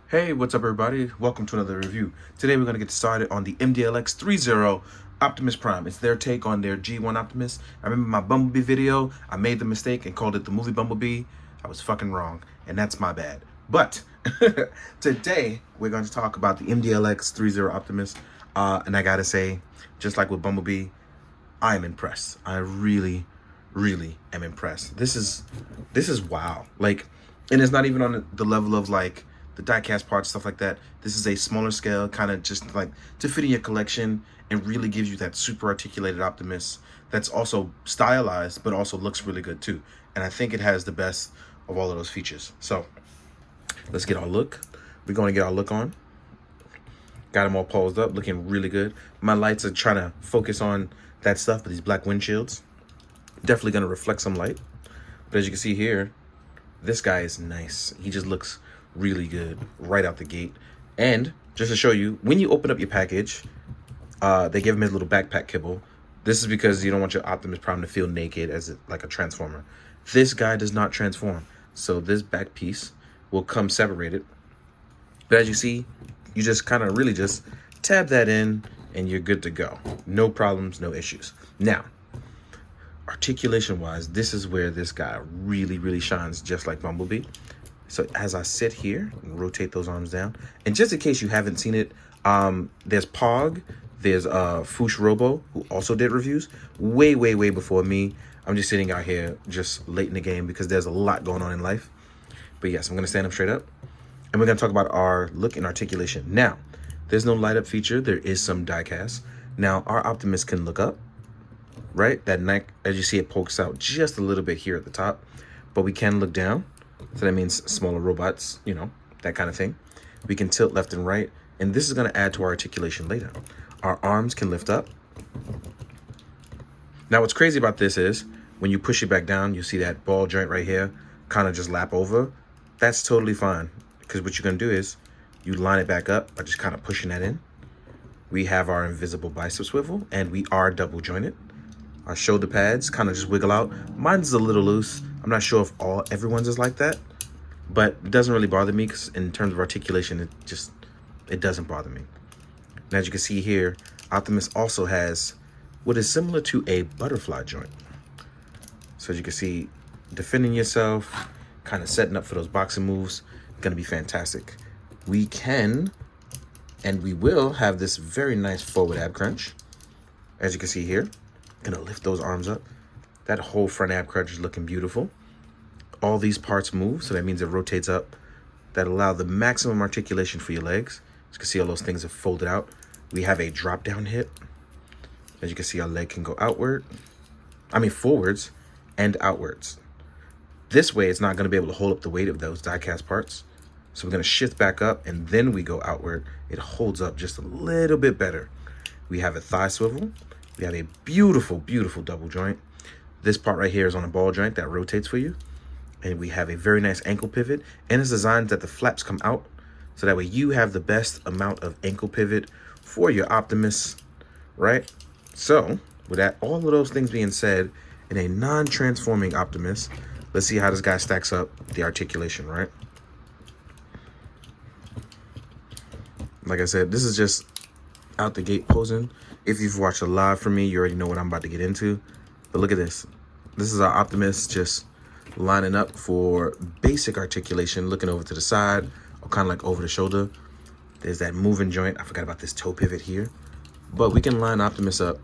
Hey, what's up everybody? Welcome to another review. Today we're going to get started on the MDLX 3.0 Optimus Prime. It's their take on their G1 Optimus. I remember my Bumblebee video, I made the mistake and called it the movie Bumblebee. I was fucking wrong, and that's my bad. But today we're going to talk about the MDLX 3.0 Optimus. And I gotta say, just like with Bumblebee, I am impressed. I really am impressed. This is wow. Like, and it's not even on the level of like the die-cast parts, stuff like that. This is a smaller scale, kind of just like to fit in your collection and really gives you that super articulated Optimus that's also stylized, but also looks really good too. And I think it has the best of all of those features. So let's get our look. We're going to get our look on. Got them all posed up, looking really good. My lights are trying to focus on that stuff, but these black windshields definitely going to reflect some light. But as you can see here, this guy is nice. He just looks really good right out the gate. And just to show you, when you open up your package, they give him his little backpack kibble. This is because you don't want your Optimus Prime to feel naked as like a transformer. This guy does not transform, so this back piece will come separated. But as you see, you just kind of really just tab that in and you're good to go. No problems, no issues. Now, articulation wise, this is where this guy really shines, just like Bumblebee. So as I sit here and rotate those arms down, and just in case you haven't seen it, there's Pog, there's Foosh Robo, who also did reviews way before me. I'm just sitting out here just late in the game because there's a lot going on in life. But yes, I'm gonna stand up straight up, and we're gonna talk about our look and articulation. Now, there's no light up feature. There is some die cast. Now our Optimus can look up, right? That neck, as you see, it pokes out just a little bit here at the top, but we can look down. So that means smaller robots, you know, that kind of thing. We can tilt left and right, and this is going to add to our articulation later. Our arms can lift up. Now, what's crazy about this is when you push it back down, you see that ball joint right here kind of just lap over. That's totally fine, because what you're going to do is you line it back up by just kind of pushing that in. We have our invisible bicep swivel, and we are double jointed. Our shoulder pads kind of just wiggle out. Mine's a little loose. I'm not sure if everyone's is like that, but it doesn't really bother me because in terms of articulation, it doesn't bother me. And as you can see here, Optimus also has what is similar to a butterfly joint. So as you can see, defending yourself, kind of setting up for those boxing moves, gonna be fantastic. We can, and we will have this very nice forward ab crunch. As you can see here, gonna lift those arms up. That whole front ab crunch is looking beautiful. All these parts move, so that means it rotates up. That allow the maximum articulation for your legs. As you can see, all those things are folded out. We have a drop down hip. As you can see, our leg can go forwards and outwards. This way, it's not gonna be able to hold up the weight of those die-cast parts. So we're gonna shift back up and then we go outward. It holds up just a little bit better. We have a thigh swivel. We have a beautiful double joint. This part right here is on a ball joint that rotates for you. And we have a very nice ankle pivot. And it's designed that the flaps come out. So that way you have the best amount of ankle pivot for your Optimus, right? So with that, all of those things being said, in a non-transforming Optimus, let's see how this guy stacks up the articulation, right? Like I said, this is just out the gate posing. If you've watched a live from me, you already know what I'm about to get into. But look at this. This is our Optimus just lining up for basic articulation, looking over to the side or kind of like over the shoulder. There's that moving joint. I forgot about this toe pivot here. But we can line Optimus up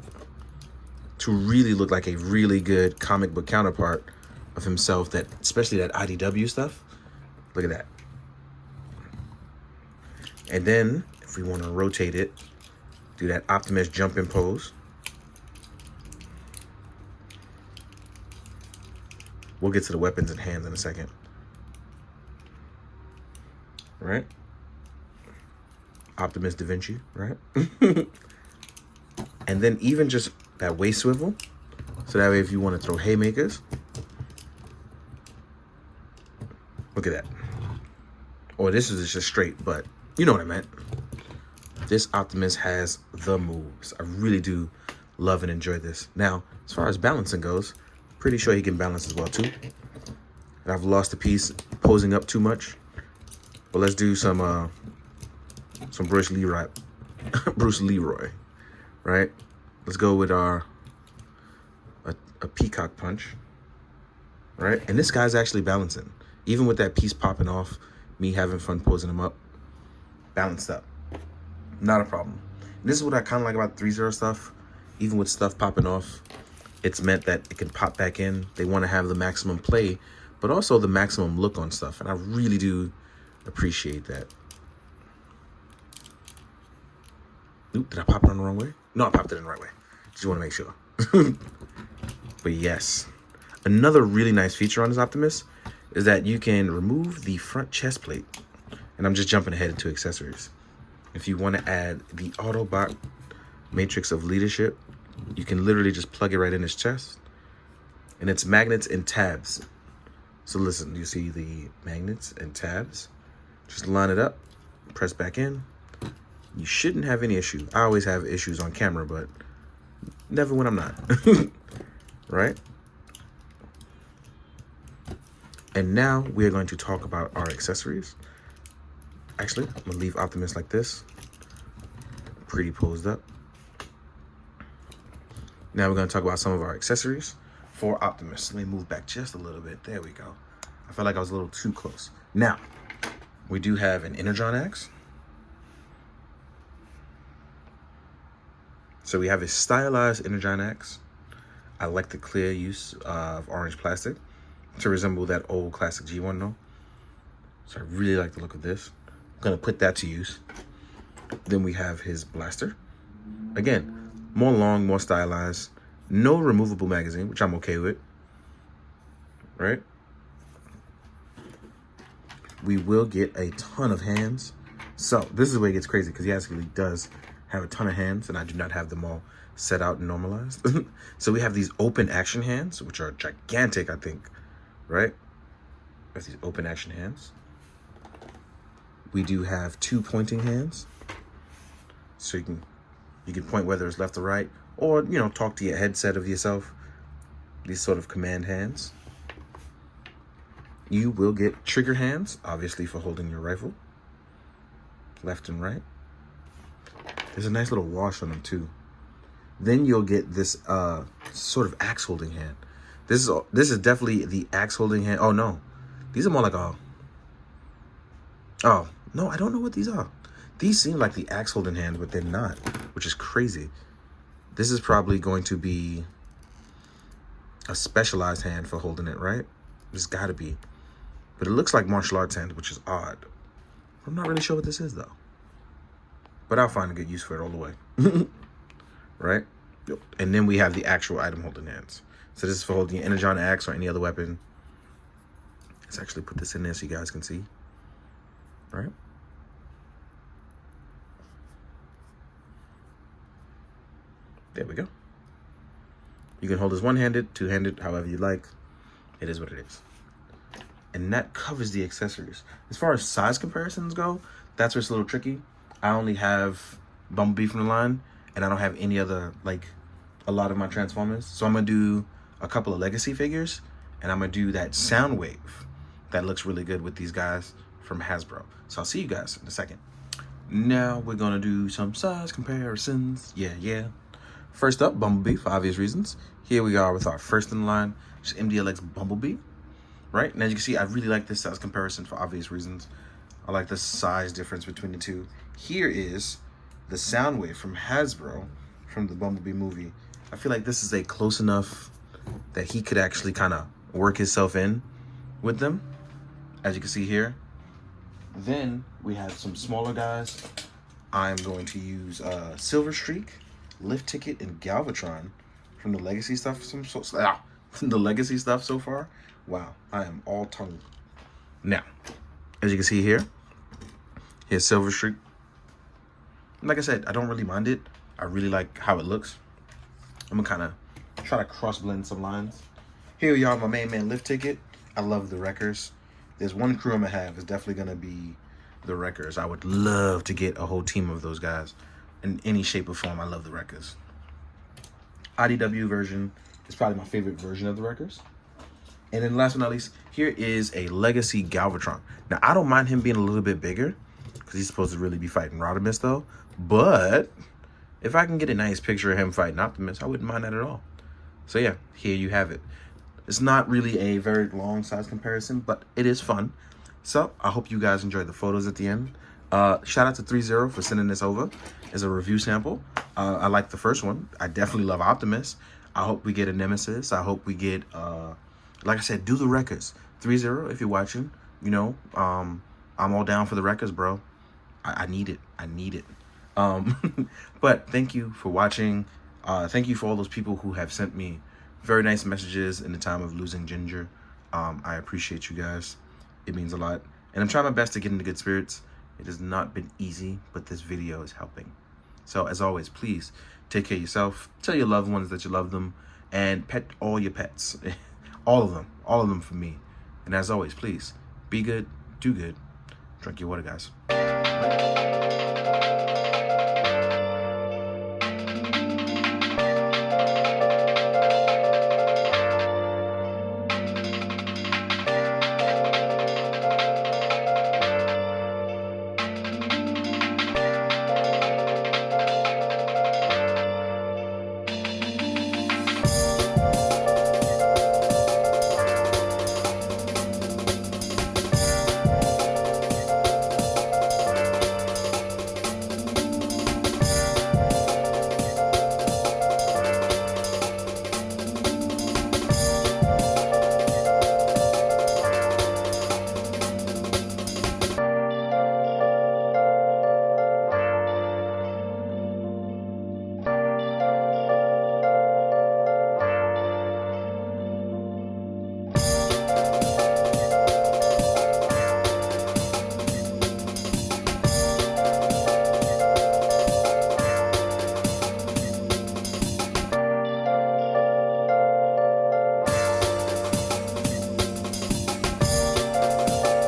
to really look like a really good comic book counterpart of himself, that especially that IDW stuff. Look at that. And then if we want to rotate it, do that Optimus jumping pose. We'll get to the weapons and hands in a second. Right? Optimus Da Vinci, right? And then even just that waist swivel. So that way if you want to throw haymakers. Look at that. Or this is just straight, but you know what I meant. This Optimus has the moves. I really do love and enjoy this. Now, as far as balancing goes, pretty sure he can balance as well too. And I've lost a piece posing up too much. But let's do some Bruce Leroy, Bruce Leroy, right? Let's go with our a peacock punch, right? And this guy's actually balancing, even with that piece popping off. Me having fun posing him up, balanced up, not a problem. And this is what I kind of like about 3-0 stuff. Even with stuff popping off, it's meant that it can pop back in. They want to have the maximum play, but also the maximum look on stuff, and I really do appreciate that. Oop, did I pop it on the wrong way? No, I popped it in the right way. Just want to make sure. But yes, another really nice feature on this Optimus is that you can remove the front chest plate. And I'm just jumping ahead into accessories. If you want to add the Autobot Matrix of Leadership, you can literally just plug it right in his chest. And it's magnets and tabs. So listen, you see the magnets and tabs. Just line it up, press back in. You shouldn't have any issue. I always have issues on camera, but never when I'm not. Right? And now we are going to talk about our accessories. Actually, I'm gonna leave Optimus like this. Pretty posed up. Now we're gonna talk about some of our accessories for Optimus. Let me move back just a little bit. There we go. I felt like I was a little too close. Now, we do have an Energon axe. So we have a stylized Energon axe. I like the clear use of orange plastic to resemble that old classic G1 though. So I really like the look of this. I'm gonna put that to use. Then we have his blaster. Again, more long, more stylized. No removable magazine, which I'm okay with. Right? We will get a ton of hands. So this is where it gets crazy because he actually does have a ton of hands, and I do not have them all set out and normalized. So we have these open action hands, which are gigantic, I think, right? With these open action hands. We do have 2 pointing hands. So you can point whether it's left or right, or, you know, talk to your headset of yourself. These sort of command hands. You will get trigger hands, obviously for holding your rifle. Left and right. There's a nice little wash on them too. Then you'll get this sort of axe holding hand. This is definitely the axe holding hand. Oh no, these are more like a. Oh no, I don't know what these are. These seem like the axe holding hand, but they're not, which is crazy. This is probably going to be a specialized hand for holding it, right? It's got to be, but it looks like martial arts hand, which is odd. I'm not really sure what this is though, but I'll find a good use for it all the way. Right? And then we have the actual item holding hands. So this is for holding your Energon axe or any other weapon. Let's actually put this in there so you guys can see. Right? There we go. You can hold this one-handed, two-handed, however you like. It is what it is. And that covers the accessories. As far as size comparisons go, that's where it's a little tricky. I only have Bumblebee from the line, and I don't have any other, like, a lot of my Transformers. So I'm going to do a couple of Legacy figures, and I'm going to do that Soundwave that looks really good with these guys from Hasbro. So I'll see you guys in a second. Now we're going to do some size comparisons. Yeah. First up, Bumblebee, for obvious reasons. Here we are with our first in line, which is MDLX Bumblebee. Right? And as you can see, I really like this size comparison for obvious reasons. I like the size difference between the two. Here is the Soundwave from Hasbro from the Bumblebee movie. I feel like this is a close enough that he could actually kind of work himself in with them, as you can see here. Then we have some smaller guys. I'm going to use Silver Streak, Lift Ticket, and Galvatron from the Legacy stuff. The Legacy stuff so far. Wow, I am all tongue. Now, as you can see here, here's Silver Streak. Like I said, I don't really mind it. I really like how it looks. I'm gonna kind of try to cross blend some lines. Here we are, my main man Lift Ticket. I love the Wreckers. There's one crew I'm gonna have. It's definitely gonna be the Wreckers. I would love to get a whole team of those guys in any shape or form. I love the Wreckers. IDW version is probably my favorite version of the Wreckers. And then last but not least, here is a Legacy Galvatron. Now, I don't mind him being a little bit bigger because he's supposed to really be fighting Rodimus, though. But if I can get a nice picture of him fighting Optimus, I wouldn't mind that at all. So yeah, here you have it. It's not really a very long size comparison, but it is fun. So I hope you guys enjoyed the photos at the end. Shout out to 30 for sending this over as a review sample. I like the first one. I definitely love Optimus. I hope we get a Nemesis. I hope we get, like I said, do the records. 30, if you're watching, you know, I'm all down for the records, bro. I need it. I need it. But thank you for watching. Thank you for all those people who have sent me very nice messages in the time of losing Ginger. I appreciate you guys. It means a lot. And I'm trying my best to get into good spirits. It has not been easy, but this video is helping. So as always, please take care of yourself. Tell your loved ones that you love them. And pet all your pets. All of them. All of them for me. And as always, please be good, do good. Drink your water, guys.